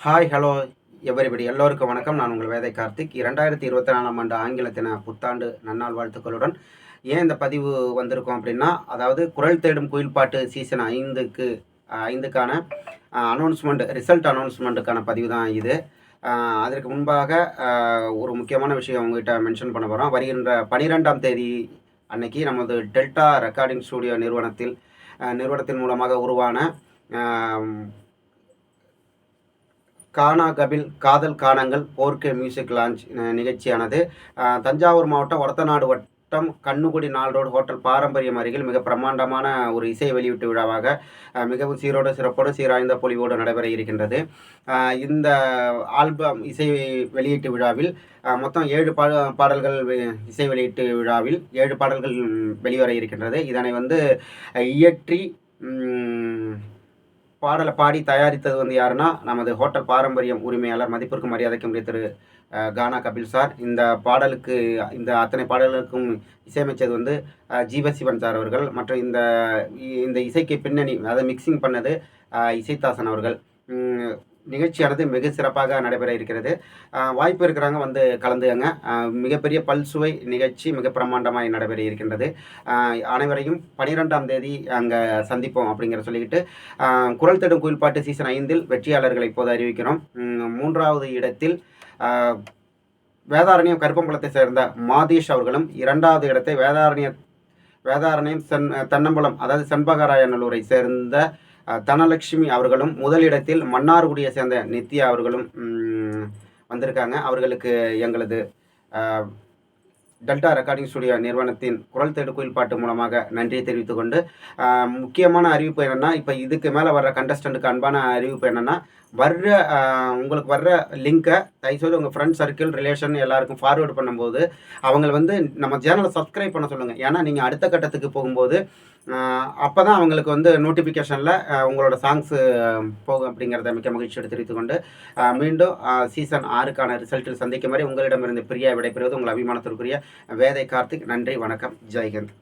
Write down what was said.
Hi hello everybody எல்லோருக்கும் வணக்கம். நான் உங்கள் வேதை கார்த்திக். 2024ஆம் ஆண்டு ஆங்கிலத்தின புத்தாண்டு நன்னாள் வாழ்த்துக்களுடன் ஏன் இந்த பதிவு வந்திருக்கோம் அப்படின்னா, அதாவது குரல் தேடும் குயில் பாட்டு சீசன் 5க்கான ரிசல்ட் அனௌன்ஸ்மெண்ட்டுக்கான பதிவு தான் இது. அதற்கு முன்பாக ஒரு முக்கியமான விஷயம் உங்ககிட்ட மென்ஷன் பண்ண போகிறோம். வருகின்ற 12ஆம் தேதி அன்னைக்கு நமது டெல்டா ரெக்கார்டிங் ஸ்டூடியோ நிறுவனத்தின் மூலமாக உருவான கானா கபில் காதல் கானங்கள் 4K மியூசிக் லான்ச் நிகழ்ச்சியானது தஞ்சாவூர் மாவட்டம் ஒரத்தநாடு வட்டம் கண்ணுக்குடி ரோடு ஹோட்டல் பாரம்பரியம் அருகில் மிக பிரம்மாண்டமான ஒரு இசை வெளியீட்டு விழாவாக மிகவும் சீரோடு சிறப்போடு சீராய்ந்த பொலிவோடு நடைபெற இருக்கின்றது. இந்த ஆல்பம் இசை வெளியீட்டு விழாவில் மொத்தம் 7 பாடல்கள் இசை வெளியீட்டு விழாவில் 7 பாடல்கள் வெளிவர இருக்கின்றது. இதனை இயற்றி பாடலை பாடி தயாரித்தது யாருன்னா, நமது ஹோட்டல் பாரம்பரியம் உரிமையாளர் மதிப்பிற்கும் மரியாதைக்கும் திரு கானா கபில் சார். இந்த அத்தனை பாடல்களுக்கும் இசையமைச்சது ஜீவசிவன் சார் அவர்கள். மற்றும் இந்த இசைக்கு பின்னணி அதை மிக்சிங் பண்ணது இசைத்தாசன் அவர்கள். நிகழ்ச்சியானது மிக சிறப்பாக நடைபெற இருக்கிறது. வாய்ப்பு இருக்கிறாங்க கலந்துக்கங்க. மிகப்பெரிய பல்சுவை நிகழ்ச்சி மிக பிரம்மாண்டமாக நடைபெற இருக்கின்றது. அனைவரையும் 12ஆம் தேதி அங்கே சந்திப்போம் அப்படிங்கிற சொல்லிக்கிட்டு, குரல் தேடும் குயில் பாட்டு சீசன் 5 வெற்றியாளர்களை இப்போது அறிவிக்கிறோம். 3வது இடத்தில் வேதாரண்யம் கருப்பம்பலத்தை சேர்ந்த மாதேஷ் அவர்களும், 2வது இடத்தை வேதாரண்யம் தென்னம்பலம் அதாவது செண்பகராயநல்லூரை சேர்ந்த தனலட்சுமி அவர்களும், முதலிடத்தில் மன்னார்குடியை சேர்ந்த நித்யா அவர்களும் வந்திருக்காங்க. அவர்களுக்கு எங்களது டெல்டா ரெக்கார்டிங் ஸ்டுடியோ நிறுவனத்தின் குரல் தேடு குயில் பாட்டு மூலமாக நன்றியை தெரிவித்துக் கொண்டு, முக்கியமான அறிவிப்பு என்னென்னா, இப்போ இதுக்கு மேலே வர்ற கண்டஸ்டண்ட்டுக்கு அன்பான அறிவிப்பு என்னென்னா, உங்களுக்கு வர்ற லிங்கை தயவுசெய்து உங்கள் ஃப்ரெண்ட் சர்க்கிள் ரிலேஷன் எல்லாருக்கும் ஃபார்வேர்டு பண்ணும்போது அவங்க நம்ம சேனலை சப்ஸ்கிரைப் பண்ண சொல்லுங்கள். ஏன்னா நீங்கள் அடுத்த கட்டத்துக்கு போகும்போது அப்போ தான் அவங்களுக்கு நோட்டிஃபிகேஷனில் உங்களோட சாங்ஸு போகும் அப்படிங்கிறத மிக்க மகிழ்ச்சியோடு தெரிவித்துக்கொண்டு, மீண்டும் சீசன் 6க்கான ரிசல்ட்டில் சந்திக்கும் வரை உங்களிடமிருந்து பிரியா விடைபெறுவது உங்கள் அபிமானத்திற்குரிய வேதை கார்த்திக். நன்றி, வணக்கம், ஜெய்ஹிந்த்.